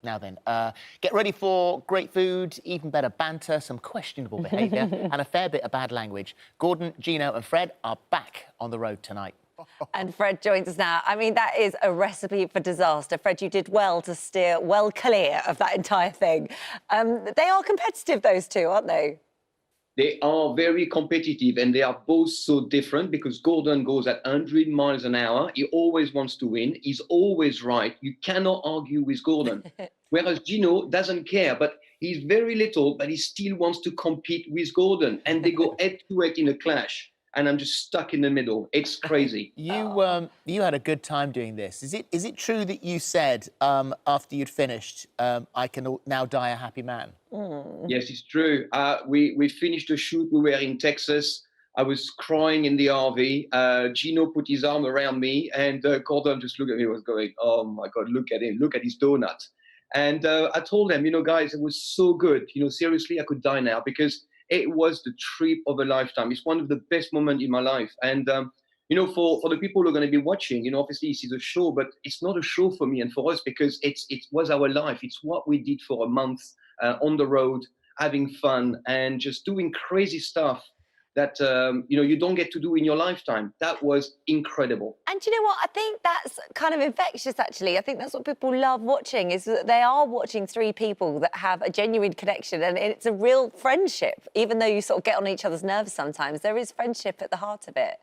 Now then, get ready for great food, even better banter, some questionable behaviour and a fair bit of bad language. Gordon, Gino and Fred are back on the road tonight. And Fred joins us now. I mean, that is a recipe for disaster. Fred, you did well to steer well clear of that entire thing. They are competitive, those two, aren't they? They are very competitive, and they are both so different because Gordon goes at 100 miles an hour. He always wants to win. He's always right. You cannot argue with Gordon. Whereas Gino doesn't care, but he's very little, but he still wants to compete with Gordon. And they go head to head in a clash. And I'm just stuck in the middle. It's crazy. You had a good time doing this. Is it true that you said after you'd finished, I can now die a happy man? Yes, it's true. We finished the shoot. We were in Texas. I was crying in the RV. Gino put his arm around me, and Gordon just looked at me and was going, "Oh my God, look at him. Look at his donut." And I told them, guys, it was so good. Seriously, I could die now because it was the trip of a lifetime. It's one of the best moments in my life. And, for the people who are going to be watching, obviously this is a show, but it's not a show for me and for us because it was our life. It's what we did for a month on the road, having fun and just doing crazy stuff that, you don't get to do in your lifetime. That was incredible. And you know what? I think that's kind of infectious, actually. I think that's what people love watching, is that they are watching three people that have a genuine connection, and it's a real friendship. Even though you sort of get on each other's nerves sometimes, there is friendship at the heart of it.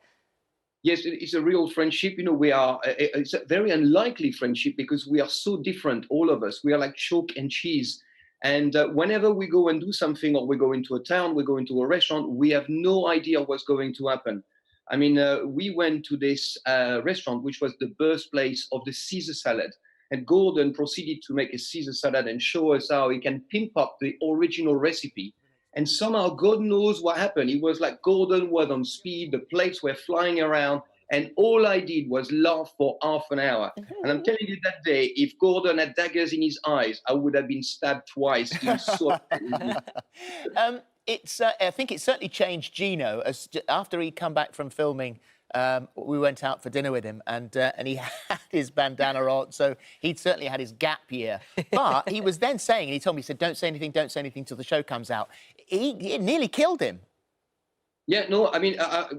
Yes, it's a real friendship. It's a very unlikely friendship because we are so different, all of us. We are like chalk and cheese. And whenever we go and do something, or we go into a town, we go into a restaurant, we have no idea what's going to happen. I mean, we went to this restaurant, which was the birthplace of the Caesar salad. And Gordon proceeded to make a Caesar salad and show us how he can pimp up the original recipe. And somehow, God knows what happened. It was like Gordon was on speed, the plates were flying around, and all I did was laugh for half an hour. And I'm telling you, that day, if Gordon had daggers in his eyes, I would have been stabbed twice. He was so I think it certainly changed Gino. After he'd come back from filming, we went out for dinner with him, and he had his bandana on, so he'd certainly had his gap year. But he was then saying, and he told me, he said, don't say anything till the show comes out. It nearly killed him. Yeah, no, I mean,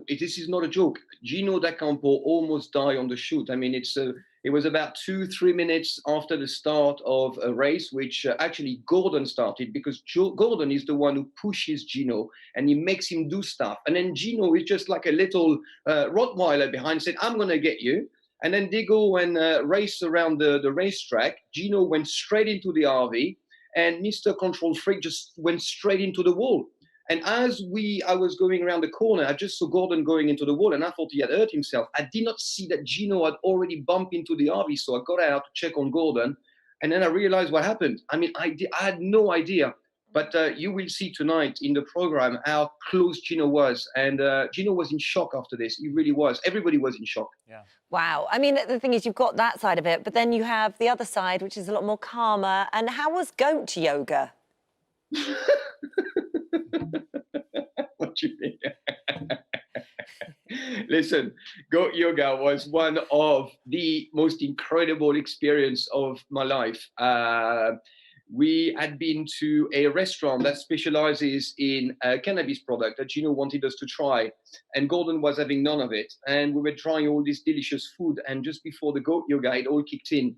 this is not a joke. Gino Acampo almost died on the shoot. I mean, it was about 2-3 minutes after the start of a race, which actually Gordon started, because Gordon is the one who pushes Gino and he makes him do stuff. And then Gino is just like a little Rottweiler behind, said, "I'm going to get you." And then they go and race around the racetrack. Gino went straight into the RV, and Mr. Control Freak just went straight into the wall. And as I was going around the corner, I just saw Gordon going into the wall, and I thought he had hurt himself. I did not see that Gino had already bumped into the RV, so I got out to check on Gordon, and then I realized what happened. I mean, I had no idea, but you will see tonight in the program how close Gino was, and Gino was in shock after this. He really was. Everybody was in shock. Yeah. Wow. I mean, the thing is, you've got that side of it, but then you have the other side, which is a lot more calmer. And how was goat yoga? What do you mean? Listen, goat yoga was one of the most incredible experience of my life. We had been to a restaurant that specializes in cannabis product that Gino wanted us to try, and Gordon was having none of it. And we were trying all this delicious food, and just before the goat yoga, it all kicked in.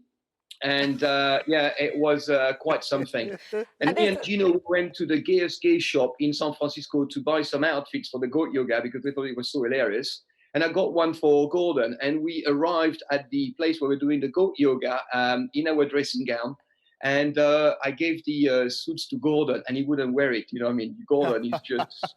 And yeah, it was quite something. And me and Gino went to the gayest gay shop in San Francisco to buy some outfits for the goat yoga because we thought it was so hilarious. And I got one for Gordon, and we arrived at the place where we're doing the goat yoga in our dressing gown. And I gave the suits to Gordon, and he wouldn't wear it. You know what I mean? Gordon is just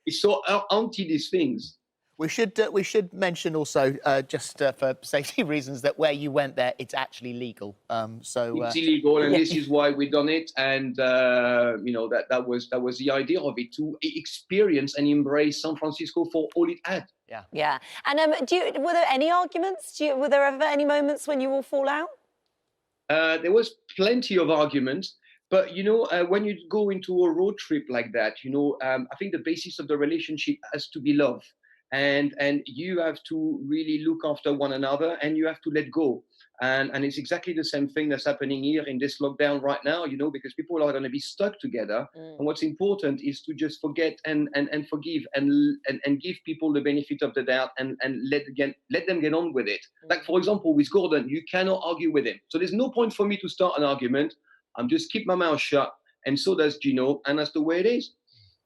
he's so anti these things. We should mention also, just for safety reasons, that where you went there, it's actually legal. It's illegal, and this is why we done it. And that was the idea of it, to experience and embrace San Francisco for all it had. Yeah. Yeah. And were there any arguments? Were there ever any moments when you all fall out? There was plenty of arguments. But, when you go into a road trip like that, I think the basis of the relationship has to be love. and you have to really look after one another, and you have to let go. And it's exactly the same thing that's happening here in this lockdown right now, because people are going to be stuck together. And what's important is to just forget and forgive and give people the benefit of the doubt, and let them get on with it. Like, for example, with Gordon, you cannot argue with him. So there's no point for me to start an argument. I'm just keep my mouth shut, and so does Gino, and that's the way it is.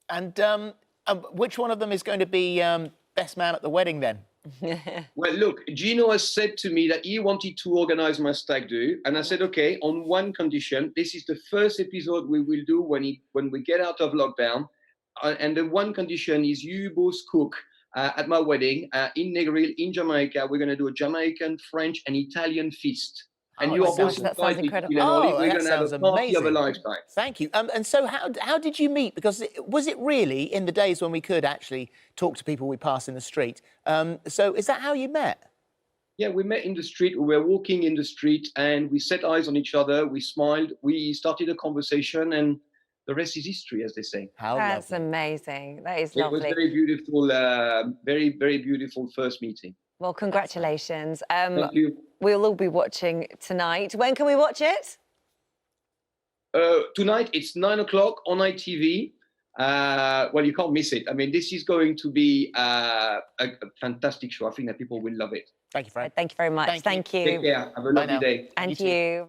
And which one of them is going to be best man at the wedding then? Well, look, Gino has said to me that he wanted to organize my stag do, and I said, okay, on one condition. This is the first episode we will do when we get out of lockdown, and the one condition is you both cook at my wedding in Negril in Jamaica. We're going to do a Jamaican, French, and Italian feast. And you are both invited. incredible. We're going to have a party of a lifetime. Thank you. And so how did you meet? Because was it really in the days when we could actually talk to people we pass in the street? So is that how you met? Yeah, we met in the street. We were walking in the street, and we set eyes on each other. We smiled. We started a conversation, and the rest is history, as they say. That's amazing. That is lovely. It was very beautiful, very, very beautiful first meeting. Well, congratulations. Thank you. We'll all be watching tonight. When can we watch it? Tonight, it's 9 o'clock on ITV. Well, you can't miss it. I mean, this is going to be a fantastic show. I think that people will love it. Thank you, Fred. Thank you very much. Thank you. Take care. Have a lovely day. And you.